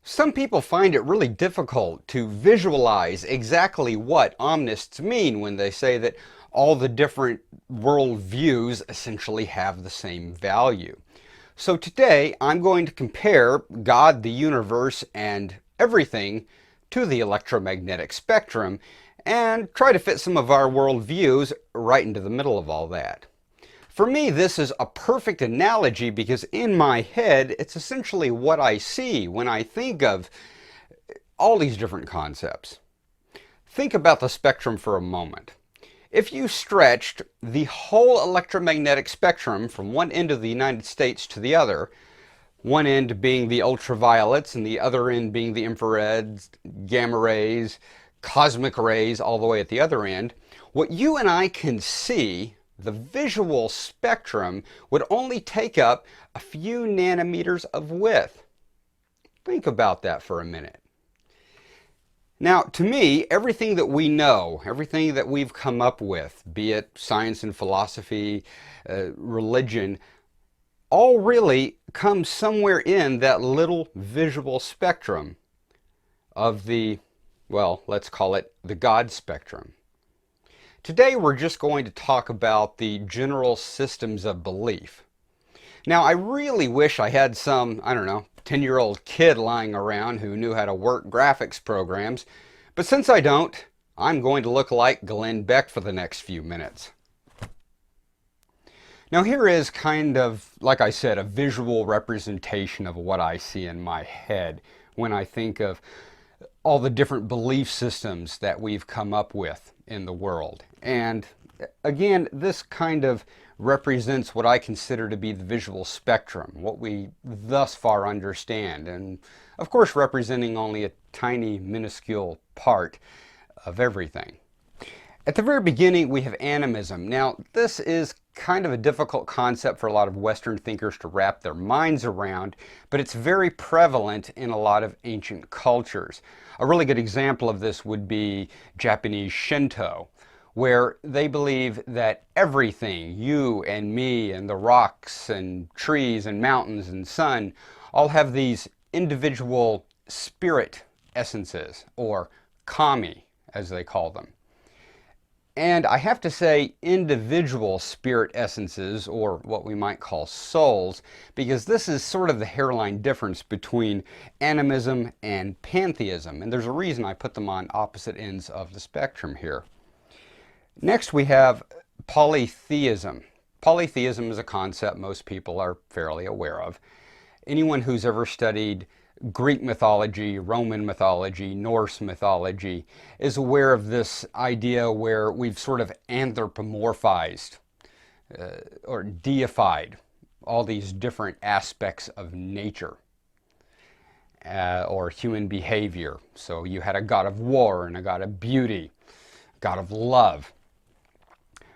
Some people find it really difficult to visualize exactly what Omnists mean when they say that all the different world views essentially have the same value. So today I'm going to compare God, the universe, and everything to the electromagnetic spectrum and try to fit some of our world views right into the middle of all that. For me, this is a perfect analogy because in my head, it's essentially what I see when I think of all these different concepts. Think about the spectrum for a moment. If you stretched the whole electromagnetic spectrum from one end of the United States to the other, one end being the ultraviolets and the other end being the infrareds, gamma rays, cosmic rays, all the way at the other end, what you and I can see, the visual spectrum, would only take up a few nanometers of width. Think about that for a minute. Now, to me, everything that we know, everything that we've come up with, be it science and philosophy, religion, all really comes somewhere in that little visual spectrum of the, well, let's call it the God spectrum. Today we're just going to talk about the general systems of belief. Now, I really wish I had some, I don't know, 10-year-old kid lying around who knew how to work graphics programs, but since I don't, I'm going to look like Glenn Beck for the next few minutes. Now here is kind of, like I said, a visual representation of what I see in my head when I think of all the different belief systems that we've come up with in the world. And again, this kind of represents what I consider to be the visual spectrum, what we thus far understand, and of course representing only a tiny, minuscule part of everything. At the very beginning, we have animism. Now, this is kind of a difficult concept for a lot of Western thinkers to wrap their minds around, but it's very prevalent in a lot of ancient cultures. A really good example of this would be Japanese Shinto, where they believe that everything, you and me and the rocks and trees and mountains and sun, all have these individual spirit essences, or kami, as they call them. And I have to say individual spirit essences, or what we might call souls, because this is sort of the hairline difference between animism and pantheism. And there's a reason I put them on opposite ends of the spectrum here. Next we have polytheism. Polytheism is a concept most people are fairly aware of. Anyone who's ever studied Greek mythology, Roman mythology, Norse mythology is aware of this idea where we've sort of anthropomorphized or deified all these different aspects of nature or human behavior. So you had a god of war and a god of beauty, a god of love.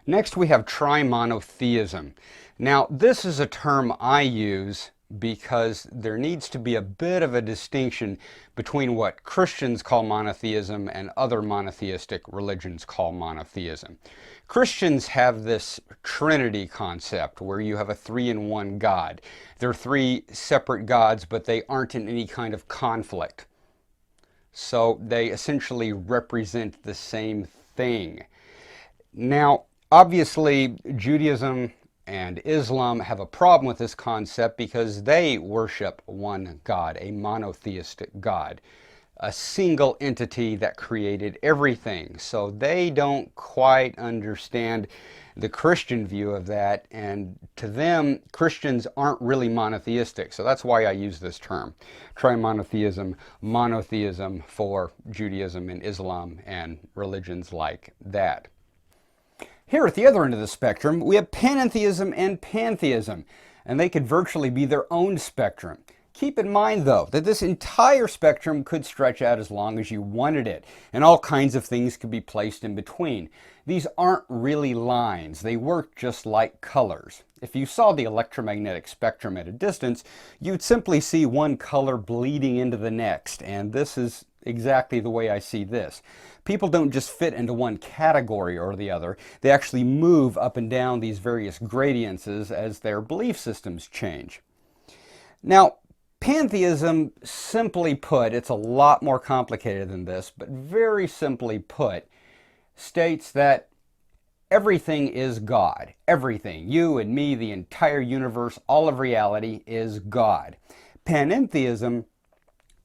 Next we have trimonotheism. Now this is a term I use because there needs to be a bit of a distinction between what Christians call monotheism and other monotheistic religions call monotheism. Christians have this Trinity concept where you have a three-in-one God. They're three separate gods, but they aren't in any kind of conflict. So they essentially represent the same thing. Now, obviously, Judaism and Islam have a problem with this concept because they worship one God, a monotheistic God, a single entity that created everything. So they don't quite understand the Christian view of that, and to them, Christians aren't really monotheistic. So that's why I use this term, trimonotheism, monotheism for Judaism and Islam and religions like that. Here at the other end of the spectrum, we have panentheism and pantheism, and they could virtually be their own spectrum. Keep in mind, though, that this entire spectrum could stretch out as long as you wanted it, and all kinds of things could be placed in between. These aren't really lines. They work just like colors. If you saw the electromagnetic spectrum at a distance, you'd simply see one color bleeding into the next, and this is exactly the way I see this. People don't just fit into one category or the other. They actually move up and down these various gradients as their belief systems change. Now, Pantheism, simply put, it's a lot more complicated than this, but very simply put, states that everything is God. Everything. You and me, the entire universe, all of reality is God. Panentheism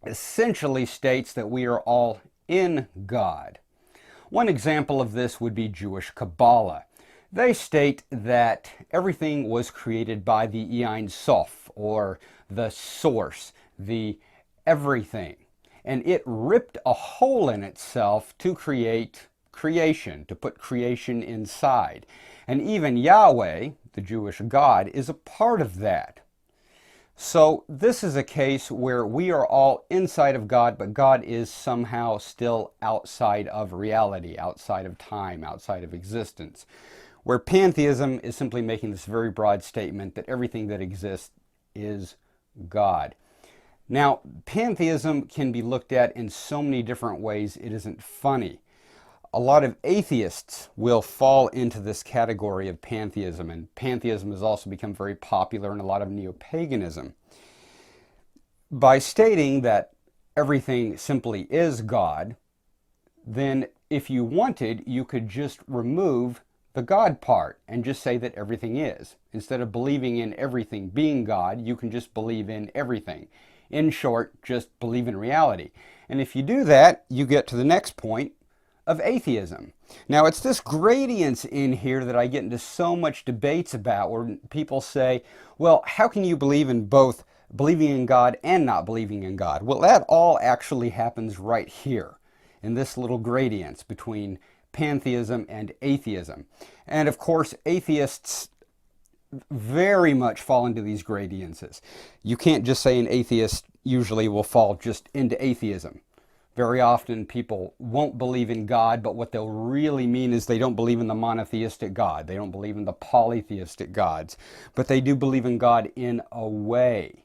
essentially states that we are all in God. One example of this would be Jewish Kabbalah. They state that everything was created by the Ein Sof, or the source, the everything. And it ripped a hole in itself to create creation, to put creation inside. And even Yahweh, the Jewish God, is a part of that. So this is a case where we are all inside of God, but God is somehow still outside of reality, outside of time, outside of existence. Where pantheism is simply making this very broad statement that everything that exists is God. Now, pantheism can be looked at in so many different ways, it isn't funny. A lot of atheists will fall into this category of pantheism, and pantheism has also become very popular in a lot of neo-paganism. By stating that everything simply is God, then if you wanted, you could just remove the God part and just say that everything is. Instead of believing in everything being God, you can just believe in everything. In short, just believe in reality. And if you do that, you get to the next point of atheism. Now, it's this gradients in here that I get into so much debates about, where people say, well, how can you believe in both believing in God and not believing in God? Well, that all actually happens right here in this little gradients between pantheism and atheism. And of course, atheists very much fall into these gradients. You can't just say an atheist usually will fall just into atheism. Very often people won't believe in God, but what they'll really mean is they don't believe in the monotheistic God. They don't believe in the polytheistic gods, but they do believe in God in a way.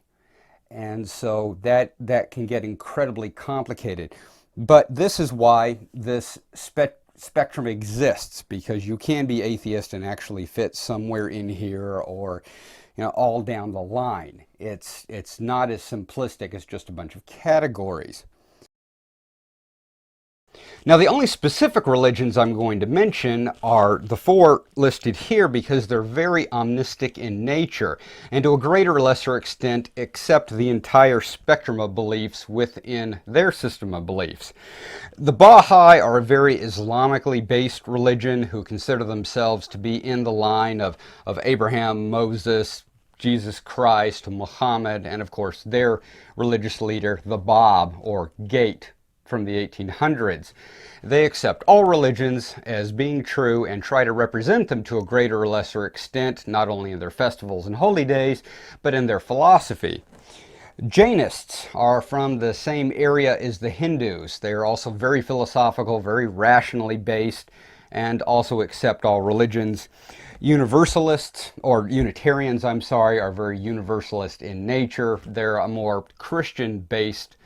And so that can get incredibly complicated. But this is why this spectrum exists, because you can be atheist and actually fit somewhere in here, or all down the line. It's not as simplistic as just a bunch of categories. Now, the only specific religions I'm going to mention are the four listed here, because they're very omnistic in nature, and to a greater or lesser extent accept the entire spectrum of beliefs within their system of beliefs. The Baha'i are a very Islamically based religion who consider themselves to be in the line of Abraham, Moses, Jesus Christ, Muhammad, and of course their religious leader, the Bab, or Gate, from the 1800s. They accept all religions as being true and try to represent them to a greater or lesser extent, not only in their festivals and holy days, but in their philosophy. Jainists are from the same area as the Hindus. They are also very philosophical, very rationally based, and also accept all religions. Universalists, or Unitarians, are very universalist in nature. They're a more Christian-based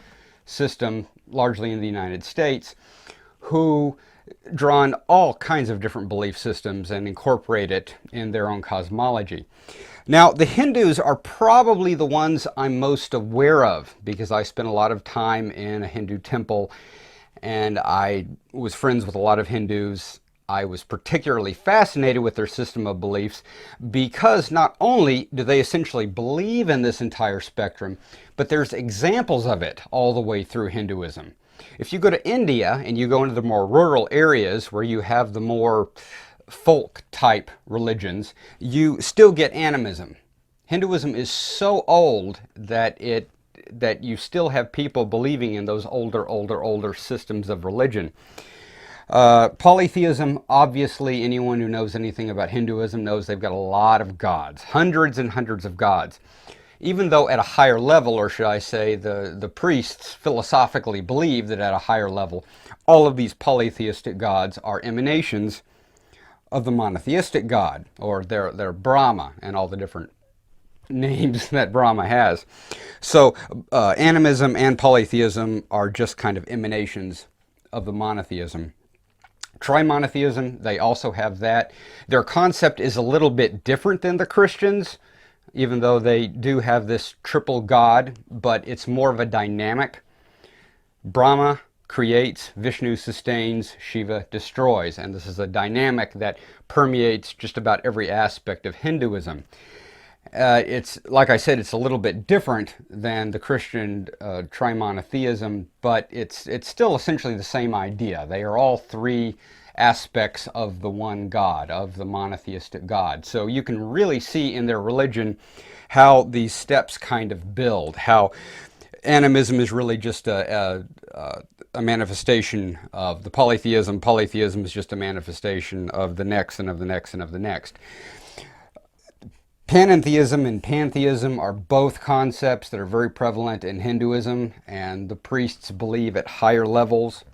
system, largely in the United States, who draw on all kinds of different belief systems and incorporate it in their own cosmology. Now, the Hindus are probably the ones I'm most aware of, because I spent a lot of time in a Hindu temple and I was friends with a lot of Hindus. I was particularly fascinated with their system of beliefs, because not only do they essentially believe in this entire spectrum, but there's examples of it all the way through Hinduism. If you go to India and you go into the more rural areas where you have the more folk type religions, you still get animism. Hinduism is so old that you still have people believing in those older systems of religion. Polytheism, obviously anyone who knows anything about Hinduism knows they've got a lot of gods, hundreds and hundreds of gods. Even though at a higher level, or should I say the priests philosophically believe that at a higher level, all of these polytheistic gods are emanations of the monotheistic God, or their Brahma, and all the different names that Brahma has. So animism and polytheism are just kind of emanations of the monotheism. Trimonotheism, they also have that. Their concept is a little bit different than the Christians. even though they do have this triple God, but it's more of a dynamic. Brahma creates, Vishnu sustains, Shiva destroys. And this is a dynamic that permeates just about every aspect of Hinduism. It's, like I said, it's a little bit different than the Christian trimonotheism, but it's still essentially the same idea. They are all three aspects of the one God, of the monotheistic God. So you can really see in their religion how these steps kind of build, how animism is really just a manifestation of the polytheism. Polytheism is just a manifestation of the next and of the next and of the next. Panentheism and pantheism are both concepts that are very prevalent in Hinduism, and the priests believe at higher levels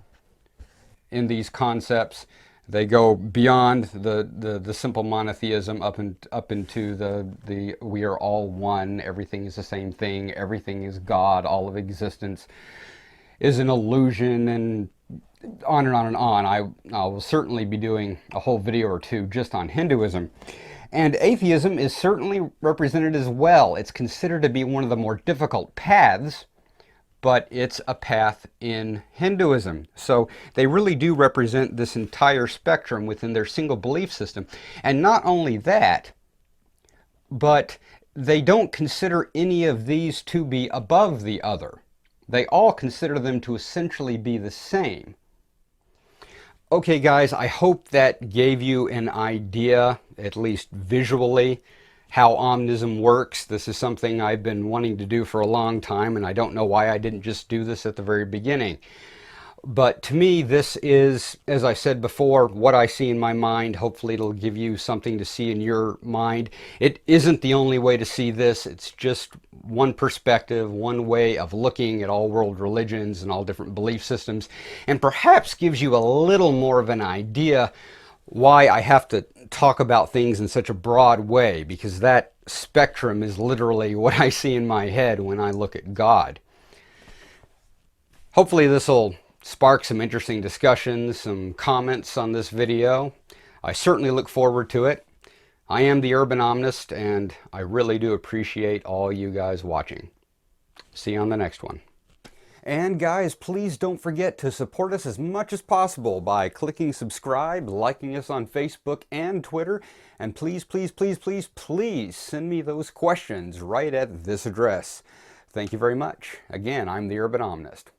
in these concepts. They go beyond the simple monotheism up into the we are all one, everything is the same thing, everything is God, all of existence is an illusion, and on and on and on. I will certainly be doing a whole video or two just on Hinduism. And atheism is certainly represented as well. It's considered to be one of the more difficult paths, but it's a path in Hinduism. So they really do represent this entire spectrum within their single belief system. And not only that, but they don't consider any of these to be above the other. They all consider them to essentially be the same. Okay guys, I hope that gave you an idea, at least visually, how Omnism works. This is something I've been wanting to do for a long time, and I don't know why I didn't just do this at the very beginning. But to me, this is, as I said before, what I see in my mind. Hopefully it'll give you something to see in your mind. It isn't the only way to see this. It's just one perspective, one way of looking at all world religions and all different belief systems, and perhaps gives you a little more of an idea why I have to talk about things in such a broad way, because that spectrum is literally what I see in my head when I look at God. Hopefully this will spark some interesting discussions, some comments on this video. I certainly look forward to it. I am the Urban Omnist, and I really do appreciate all you guys watching. See you on the next one. And guys, please don't forget to support us as much as possible by clicking subscribe, liking us on Facebook and Twitter, and please, please, please, please, please send me those questions right at this address. Thank you very much. Again, I'm the Urban Omnist.